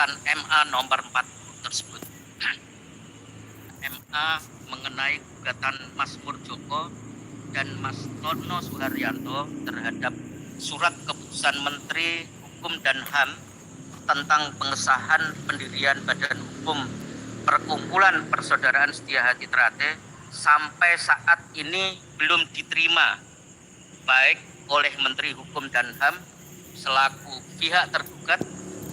MA nomor 40 tersebut. MA mengenai gugatan Mas Murjoko dan Mas Tono Suharyanto terhadap surat keputusan Menteri Hukum dan HAM tentang pengesahan pendirian Badan Hukum Perkumpulan Persaudaraan Setiahati Ternate sampai saat ini belum diterima baik oleh Menteri Hukum dan HAM selaku pihak tergugat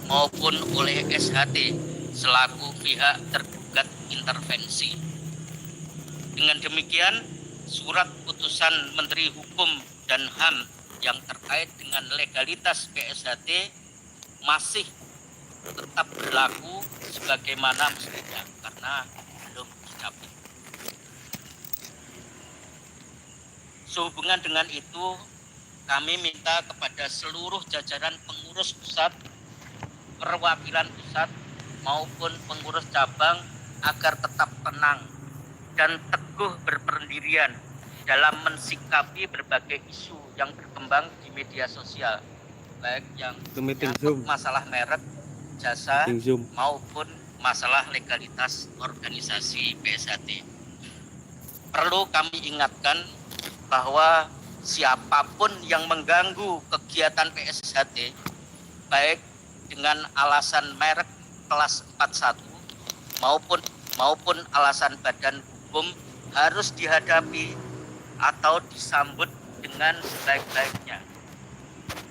maupun oleh SHT selaku pihak tergugat intervensi. Dengan demikian, surat putusan Menteri Hukum dan HAM yang terkait dengan legalitas PSHT masih tetap berlaku sebagaimana mestinya karena belum dicabut. Sehubungan dengan itu, kami minta kepada seluruh jajaran pengurus pusat, perwakilan pusat maupun pengurus cabang agar tetap tenang dan teguh berpendirian dalam mensikapi berbagai isu yang berkembang di media sosial, baik yang menyangkut masalah merek, jasa maupun masalah legalitas organisasi PSHT. Perlu kami ingatkan bahwa siapapun yang mengganggu kegiatan PSHT baik dengan alasan merek kelas 41 maupun alasan badan hukum harus dihadapi atau disambut dengan sebaik-baiknya.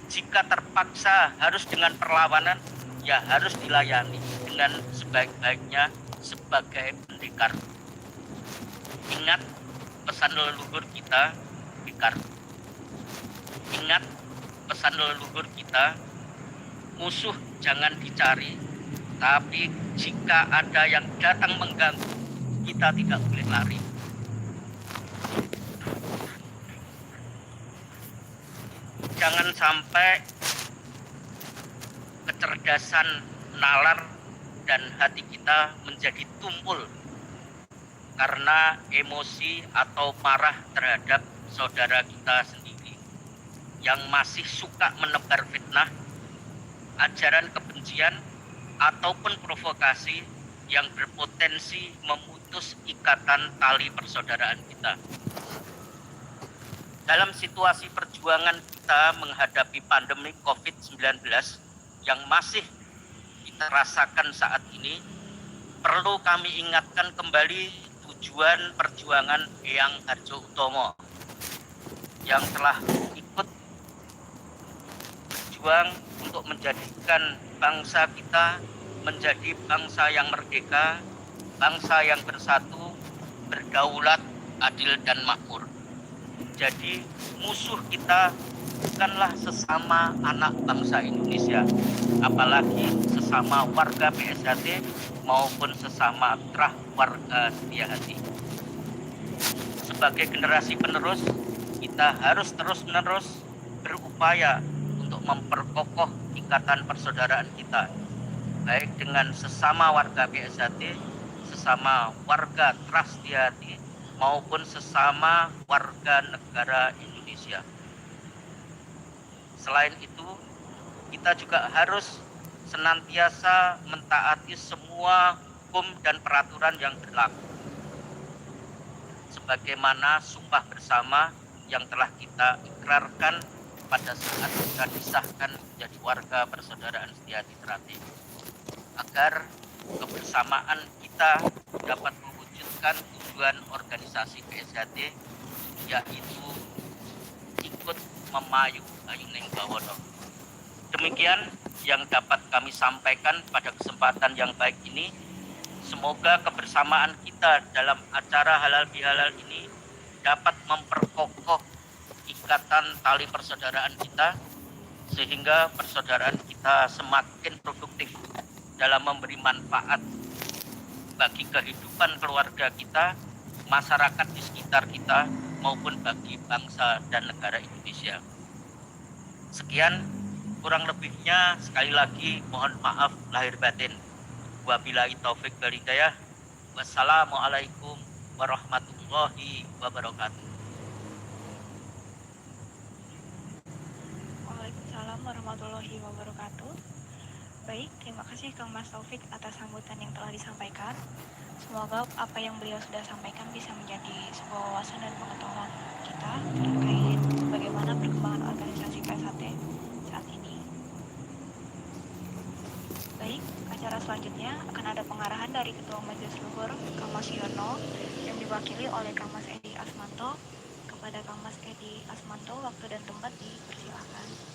Jika terpaksa harus dengan perlawanan, ya harus dilayani dengan sebaik-baiknya sebagai pendekar. Ingat pesan leluhur kita, pendekar. Ingat pesan leluhur kita, musuh jangan dicari, tapi jika ada yang datang mengganggu, kita tidak boleh lari. Jangan sampai kecerdasan nalar dan hati kita menjadi tumpul karena emosi atau marah terhadap saudara kita sendiri yang masih suka menebar fitnah, ajaran kebencian, ataupun provokasi yang berpotensi memutus ikatan tali persaudaraan kita. Dalam situasi perjuangan kita menghadapi pandemi COVID-19 yang masih kita rasakan saat ini, perlu kami ingatkan kembali tujuan perjuangan Eyang Harjo-Utomo yang telah ikut berjuang untuk menjadikan bangsa kita menjadi bangsa yang merdeka, bangsa yang bersatu, berdaulat, adil, dan makmur. Jadi musuh kita bukanlah sesama anak bangsa Indonesia, apalagi sesama warga PSHT maupun sesama terah warga Setiahati. Sebagai generasi penerus, kita harus terus-menerus berupaya untuk memperkokoh ikatan persaudaraan kita, baik dengan sesama warga PSHT, sesama warga terah Setiahati, maupun sesama warga negara Indonesia. Selain itu, kita juga harus senantiasa mentaati semua hukum dan peraturan yang berlaku, sebagaimana sumpah bersama yang telah kita ikrarkan pada saat kita disahkan menjadi warga persaudaraan Setiahati Ternate, agar kebersamaan kita dapat mewujudkan tujuan organisasi PSHT, yaitu ikut memayu ayuning bawono. Demikian yang dapat kami sampaikan pada kesempatan yang baik ini. Semoga kebersamaan kita dalam acara halal bihalal ini dapat memperkokoh ikatan tali persaudaraan kita, sehingga persaudaraan kita semakin produktif dalam memberi manfaat bagi kehidupan keluarga kita, masyarakat di sekitar kita, maupun bagi bangsa dan negara Indonesia. Sekian, kurang lebihnya sekali lagi mohon maaf lahir batin. Wabillahi taufik wal hidayah. Wassalamualaikum warahmatullahi wabarakatuh. Waalaikumsalam warahmatullahi wabarakatuh. Baik, terima kasih Kang Mas Taufik atas sambutan yang telah disampaikan. Semoga apa yang beliau sudah sampaikan bisa menjadi sebuah wawasan dan pengetahuan kita terkait bagaimana perkembangan organisasi PSHT saat ini. Baik, acara selanjutnya akan ada pengarahan dari Ketua Majelis Luhur Kang Mas Yono yang diwakili oleh Kang Mas Edi Asmanto. Kepada Kang Mas Edi Asmanto, waktu dan tempat dipersilakan.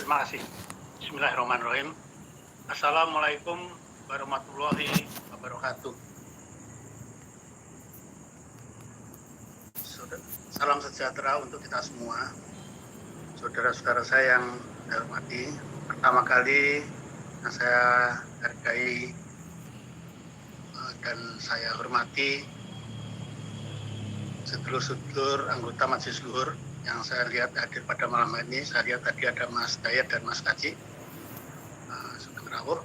Terima kasih. Bismillahirrahmanirrahim. Assalamualaikum warahmatullahi wabarakatuh. Salam sejahtera untuk kita semua. Saudara-saudara saya yang saya hormati, pertama kali yang saya hargai dan saya hormati sedulur-sedulur anggota Majelis Luhur yang saya lihat hadir pada malam ini. Saya lihat tadi ada Mas Dayat dan Mas Kaji Sugeng Rawuh.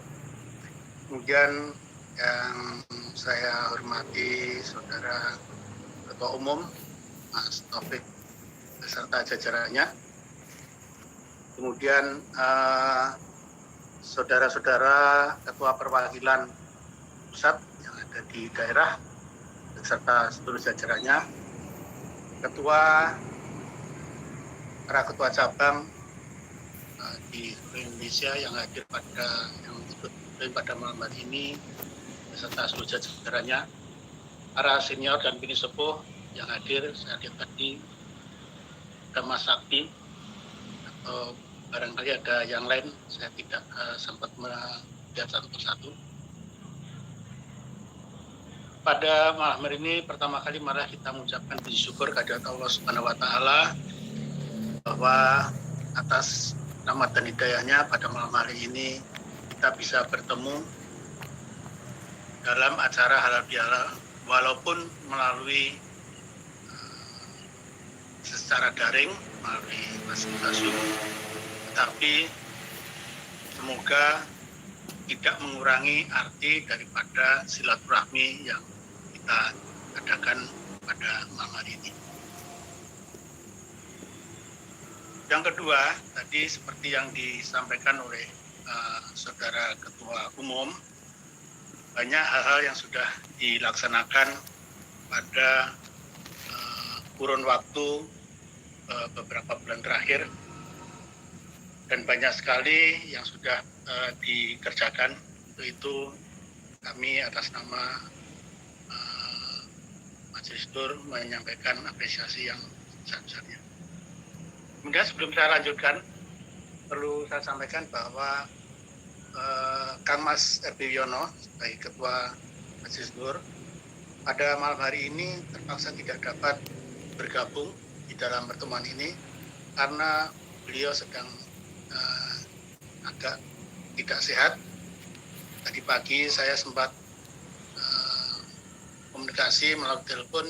Kemudian yang saya hormati Saudara Ketua Umum Mas Taufik beserta jajarannya. Kemudian saudara-saudara Ketua Perwakilan Pusat yang ada di daerah beserta seluruh jajarannya, para ketua cabang di Indonesia yang hadir yang ikut pada malam hari ini beserta seluruh jajarannya, para senior dan bini sepuh yang hadir. Saya lihat tadi ada Mas Sakti atau barangkali ada yang lain, saya tidak sempat melihat satu persatu. Pada malam hari ini pertama kali malah kita mengucapkan puji syukur kehadirat Allah Subhanahu wa taala bahwa atas rahmat dan hidayahnya pada malam hari ini kita bisa bertemu dalam acara halal bihalal walaupun melalui secara daring melalui Zoom, tetapi semoga tidak mengurangi arti daripada silaturahmi yang kita adakan pada malam hari ini. Yang kedua, tadi seperti yang disampaikan oleh Saudara Ketua Umum, banyak hal-hal yang sudah dilaksanakan pada kurun waktu beberapa bulan terakhir, dan banyak sekali yang sudah dikerjakan. Untuk itu kami atas nama Majelis Luhur menyampaikan apresiasi yang sebesar-besarnya. Kemudian sebelum saya lanjutkan, perlu saya sampaikan bahwa Kang Mas R.B. Yono sebagai Ketua Majelis Luhur pada malam hari ini terpaksa tidak dapat bergabung di dalam pertemuan ini karena beliau sedang agak tidak sehat. Tadi pagi saya sempat komunikasi melalui telepon,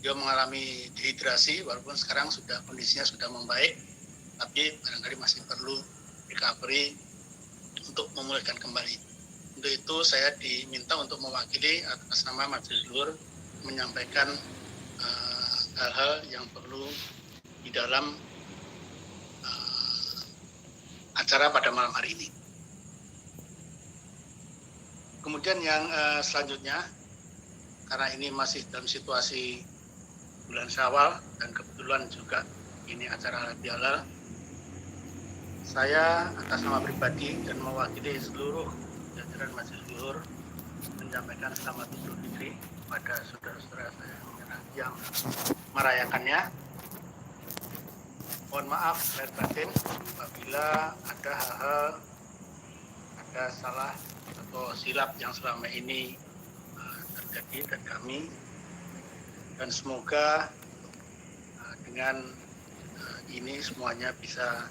dia mengalami dehidrasi walaupun sekarang kondisinya sudah membaik, tapi barangkali masih perlu recovery untuk memulihkan kembali. Untuk itu saya diminta untuk mewakili atas nama Majelis Luhur menyampaikan hal-hal yang perlu di dalam acara pada malam hari ini. Kemudian yang selanjutnya, karena ini masih dalam situasi bulan Syawal dan kebetulan juga ini acara halal bihalal, saya atas nama pribadi dan mewakili seluruh jajaran Majelis Luhur menyampaikan selamat Idul Fitri pada saudara-saudara saya yang merayakannya. Mohon maaf lahir batin apabila ada hal-hal, ada salah atau silap yang selama ini terjadi dari kami, dan semoga dengan ini semuanya bisa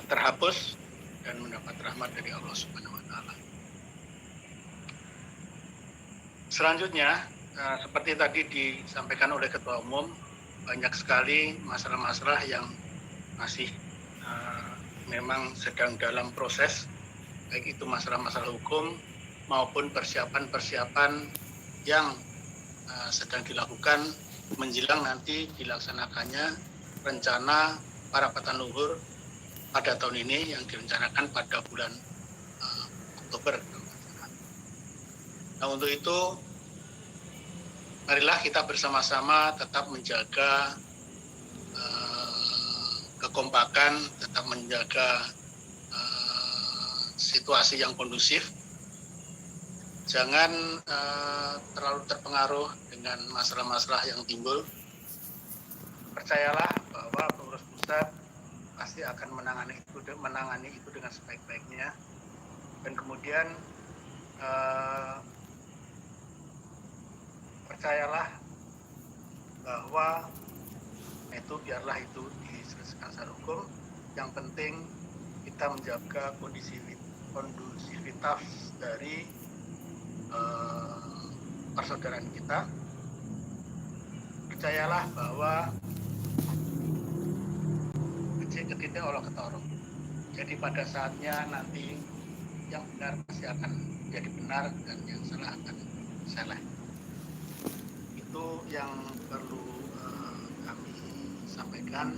terhapus dan mendapat rahmat dari Allah Subhanahu wa taala. Selanjutnya, seperti tadi disampaikan oleh Ketua Umum, banyak sekali masalah-masalah yang masih memang sedang dalam proses, baik itu masalah-masalah hukum maupun persiapan-persiapan yang sedang dilakukan menjelang nanti dilaksanakannya rencana Parapatan Luhur pada tahun ini yang direncanakan pada bulan Oktober. Nah, untuk itu marilah kita bersama-sama tetap menjaga kekompakan, tetap menjaga situasi yang kondusif. Jangan terlalu terpengaruh dengan masalah-masalah yang timbul. Percayalah bahwa pengurus pusat pasti akan menangani itu dengan sebaik-baiknya. Dan kemudian percayalah bahwa itu biarlah itu diselesaikan secara hukum. Yang penting kita menjaga kondusivitas dari persaudaraan kita. Percayalah bahwa kecil-kecilnya Allah ketorong. Jadi pada saatnya nanti yang benar pasti akan jadi benar dan yang salah akan salah. Itu yang perlu kami sampaikan.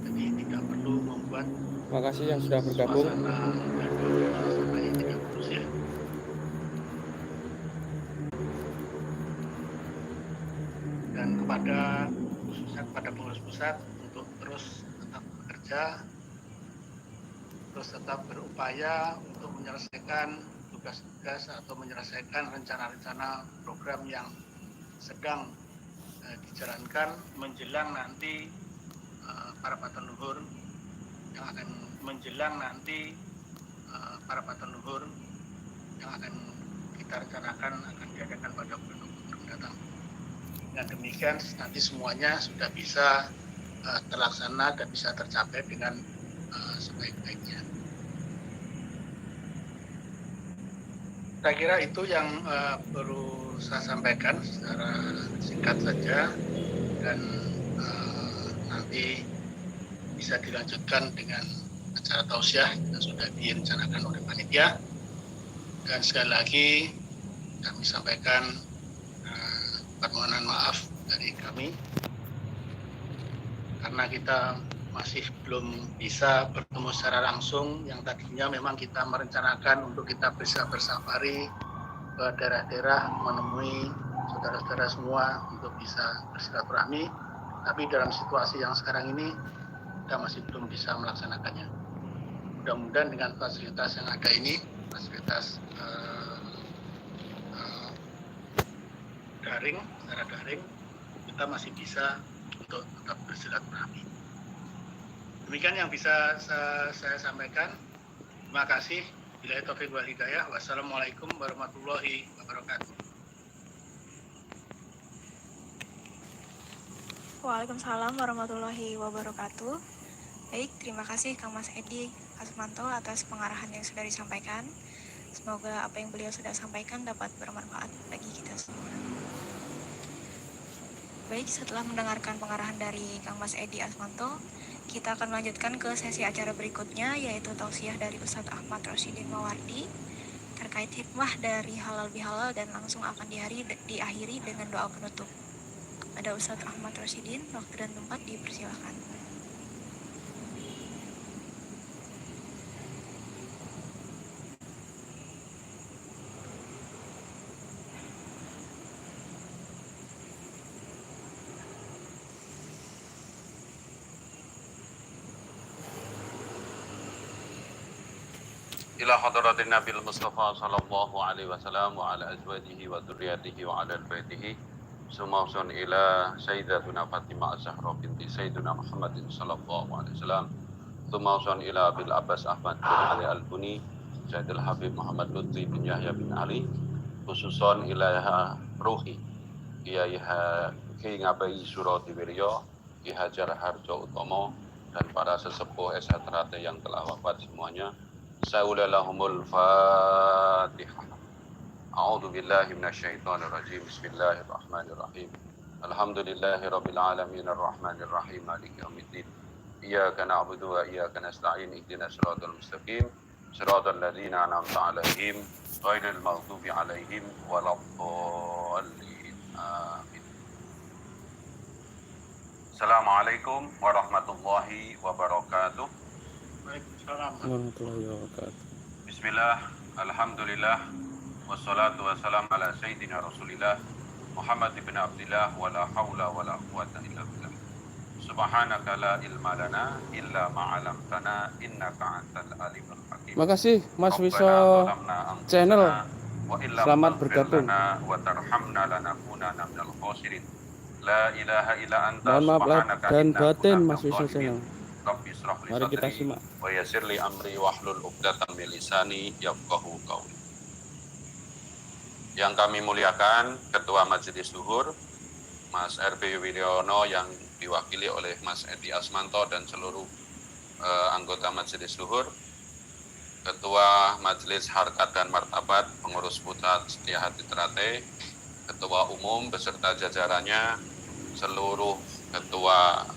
Jadi tidak perlu membuat Terima kasih yang sudah bergabung. suasana yang tidak kondusif. Dan khususnya kepada pengurus pusat untuk terus tetap bekerja, terus tetap berupaya untuk menyelesaikan tugas-tugas atau menyelesaikan rencana-rencana program yang sedang dijalankan menjelang nanti Parapatan Luhur yang akan kita rencanakan akan diadakan pada bulan Oktober mendatang. Dengan demikian nanti semuanya sudah bisa terlaksana dan bisa tercapai dengan sebaik-baiknya. Saya kira itu yang perlu saya sampaikan secara singkat saja, dan nanti bisa dilanjutkan dengan acara tausiah yang sudah direncanakan oleh panitia. Dan sekali lagi kami sampaikan permohonan maaf dari kami karena kita masih belum bisa bertemu secara langsung. Yang tadinya memang kita merencanakan untuk kita bisa bersafari ke daerah-daerah menemui saudara-saudara semua untuk bisa bersilaturahmi, tapi dalam situasi yang sekarang ini kita masih belum bisa melaksanakannya. Mudah-mudahan dengan fasilitas yang ada ini, fasilitas secara daring, kita masih bisa untuk tetap bersilaturahmi. Demikian yang bisa saya sampaikan. Terima kasih. Billahi taufiq wal hidayah. Wassalamualaikum warahmatullahi wabarakatuh. Waalaikumsalam warahmatullahi wabarakatuh. Baik, terima kasih Kang Mas Edi Asmanto atas pengarahan yang sudah disampaikan. Semoga apa yang beliau sudah sampaikan dapat bermanfaat bagi kita semua. Baik, setelah mendengarkan pengarahan dari Kang Mas Edi Asmanto, kita akan melanjutkan ke sesi acara berikutnya, yaitu tausiah dari Ustadz Ahmad Rosidin Mawardi terkait hikmah dari halal bihalal, dan langsung akan diakhiri dengan doa penutup. Ada Ustadz Ahmad Rosidin, waktu dan tempat dipersilakan. Ila hadratin Nabil Mustafa sallallahu alaihi wasallam wa ala azwajihi wa dzurriyyatihi wa ala baitihi. Sumausun ila Sayyidatuna Fatimah Az-Zahra binti Sayyidina Muhammadin sallallahu alaihi wasallam. Sumausun ila Abil Abbas Ahmad bin Ali Al-Buni, Sayyidil Habib Muhammad Lutfi bin Yahya bin Ali, khususon ilaha ruhi Kiai Ngabai Suroti Wiryo, Ki Hajar Harjo Utomo, dan para sesepuh SHTRAT yang telah wafat semuanya. Saulalahumul Fatihah. A'udzu billahi minasyaitonir rajim. Bismillahirrahmanirrahim. Alhamdulillahirabbil alamin arrahmanir rahim maliki yaumiddin. Iyyaka na'budu wa iyyaka nasta'in ihdinas siratal mustaqim. Siratal ladzina an'amta 'alaihim ghairil maghdubi 'alaihim waladdallin. Amin. Assalamualaikum warahmatullahi wabarakatuh. Waalaikumsalam. Warahmatullahi wabarakatuh. Bismillah, alhamdulillah, wassalatu wassalamu ala sayyidina rasulillah Muhammad ibn Abdillah, wa la hawla wa la quwata illa billah. Subhanaka la ilma lana illa ma'alamtana innaka antal alimul hakim. Makasih Mas Wiso channel. Selamat bergabung. Wa tarhamna lanakunanna minal khosirin. La ilaha illa anta Mohon maaf lahir subhanaka dan inna batin kunna Mas Wiso minadh channel. dhalimin. Rabbi israh li Mari kita sadri simak. wa yassir li amri wahlul 'uqdatam min lisani yafqahu qawli. Yang kami muliakan Ketua Majelis Zuhur Mas RB Wiryono yang diwakili oleh Mas Edi Asmanto dan seluruh anggota Majelis Zuhur, Ketua Majelis Harkat dan Martabat Pengurus Pusat Setia Hati Trate, Ketua Umum beserta jajarannya, seluruh Ketua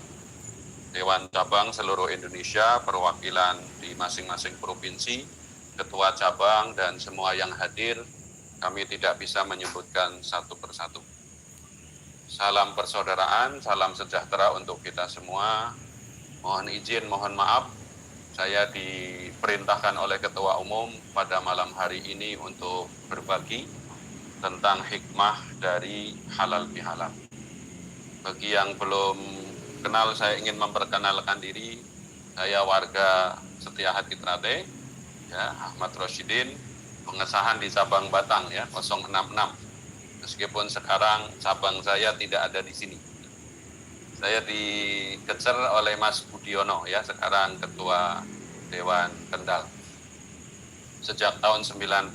Dewan Cabang seluruh Indonesia, perwakilan di masing-masing provinsi, Ketua Cabang dan semua yang hadir. Kami tidak bisa menyebutkan satu persatu. Salam persaudaraan, salam sejahtera untuk kita semua. Mohon izin, mohon maaf, saya diperintahkan oleh Ketua Umum pada malam hari ini untuk berbagi tentang hikmah dari halal bihalal. Bagi yang belum kenal, saya ingin memperkenalkan diri. Saya warga Setia Hati Trate, ya, Ahmad Rosyidin, pengesahan di cabang Batang ya 066. Meskipun sekarang cabang saya tidak ada di sini. Saya dikecer oleh Mas Budiono ya, sekarang Ketua Dewan Kendal. Sejak tahun 94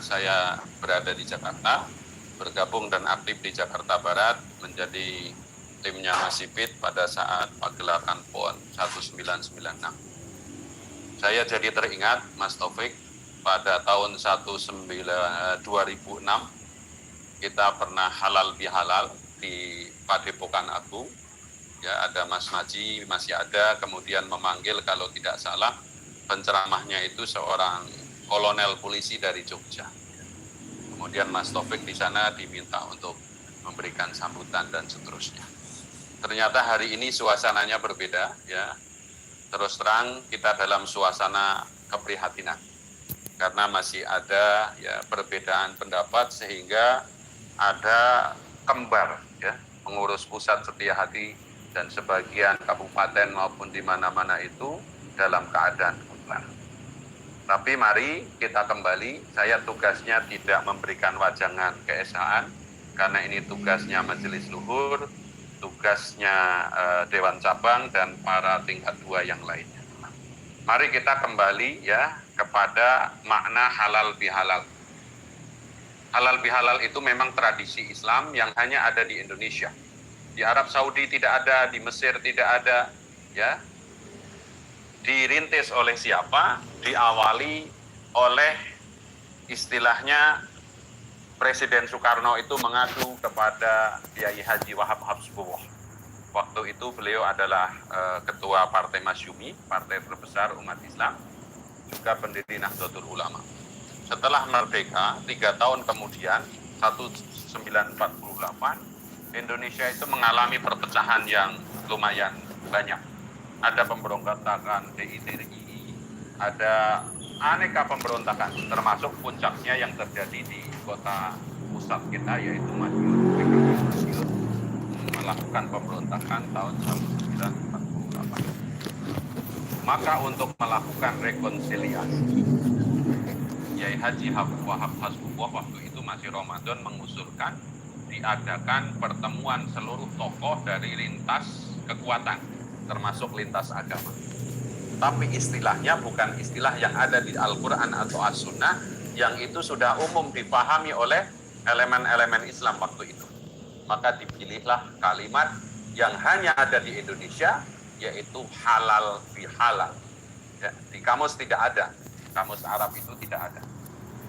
saya berada di Jakarta, bergabung dan aktif di Jakarta Barat, menjadi timnya Mas Sipit pada saat pagelaran PON 1996. Saya jadi teringat Mas Taufik pada tahun 2006 kita pernah halal bihalal di Padepokan Agung. Ya, ada Mas Naji masih ada, kemudian memanggil kalau tidak salah penceramahnya itu seorang kolonel polisi dari Jogja. Kemudian Mas Taufik di sana diminta untuk memberikan sambutan dan seterusnya. Ternyata hari ini suasananya berbeda ya. Terus terang kita dalam suasana keprihatinan karena masih ada ya perbedaan pendapat sehingga ada kembar ya, pengurus pusat Setia Hati dan sebagian kabupaten maupun di mana-mana itu dalam keadaan kembar. Tapi mari kita kembali, saya tugasnya tidak memberikan wajangan keesaan karena ini tugasnya Majelis Luhur, tugasnya Dewan Cabang dan para tingkat 2 yang lainnya. Mari kita kembali ya kepada makna halal bihalal. Halal bihalal itu memang tradisi Islam yang hanya ada di Indonesia. Di Arab Saudi tidak ada, di Mesir tidak ada, ya. Dirintis oleh siapa? Diawali oleh istilahnya Presiden Soekarno itu mengadu kepada Kiai Haji Wahab Habsbullah. Waktu itu beliau adalah ketua Partai Masyumi, partai terbesar umat Islam, juga pendiri Nahdlatul Ulama. Setelah merdeka, 3 tahun kemudian, 1948, Indonesia itu mengalami perpecahan yang lumayan banyak. Ada pemberontakan DITI, ada aneka pemberontakan, termasuk puncaknya yang terjadi di kota pusat kita, yaitu Madiun, PKI Madiun, melakukan pemberontakan tahun 1948. Maka untuk melakukan rekonsiliasi, Kiai Haji Wahab Habsbullah waktu itu masih Ramadan mengusulkan diadakan pertemuan seluruh tokoh dari lintas kekuatan, termasuk lintas agama. Tapi istilahnya bukan istilah yang ada di Al-Quran atau As-Sunnah, yang itu sudah umum dipahami oleh elemen-elemen Islam waktu itu. Maka dipilihlah kalimat yang hanya ada di Indonesia, yaitu halal bihalal. Ya, di kamus tidak ada, kamus Arab itu tidak ada.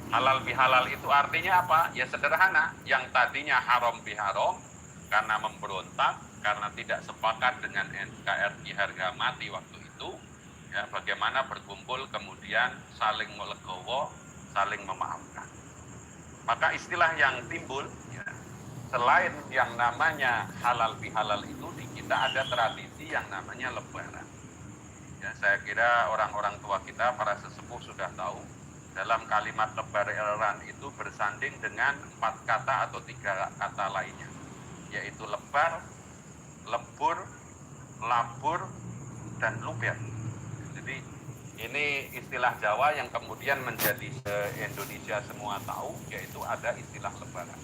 Halal bihalal itu artinya apa? Ya sederhana, yang tadinya haram biharam karena memberontak, karena tidak sepakat dengan NKRI harga mati waktu itu, ya bagaimana berkumpul kemudian saling melegowo, saling memaafkan. Maka istilah yang timbul, ya, selain yang namanya halal bihalal itu, di kita ada tradisi yang namanya lebaran. Ya, saya kira orang-orang tua kita, para sesepuh sudah tahu, dalam kalimat lebaran itu bersanding dengan 4 kata atau 3 kata lainnya, yaitu lebar, lebur, labur, dan luber. Jadi ini istilah Jawa yang kemudian menjadi se-Indonesia semua tahu, yaitu ada istilah lebaran.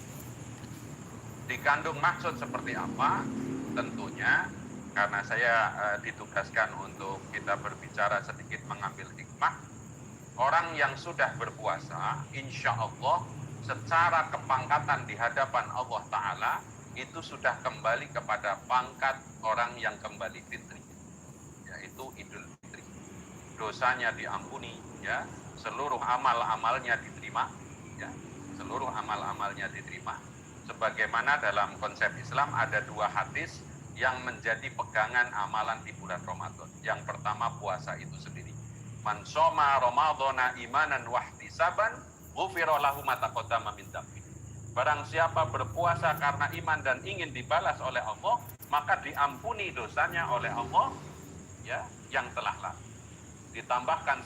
Dikandung maksud seperti apa? Tentunya karena saya ditugaskan untuk kita berbicara sedikit mengambil hikmah, orang yang sudah berpuasa, insya Allah secara kepangkatan di hadapan Allah Ta'ala itu sudah kembali kepada pangkat orang yang kembali fitri, yaitu Idul Fitri. Dosanya diampuni, ya, seluruh amal-amalnya diterima, ya, seluruh amal-amalnya diterima. Sebagaimana dalam konsep Islam ada 2 hadis yang menjadi pegangan amalan di bulan Ramadan. Yang pertama puasa itu sendiri. Man shoma Ramadhana imanan wahtisaban ghufira lahu ma taqaddama min dzambi. Barang siapa berpuasa karena iman dan ingin dibalas oleh Allah, maka diampuni dosanya oleh Allah, ya, yang telah lalu. Ditambahkan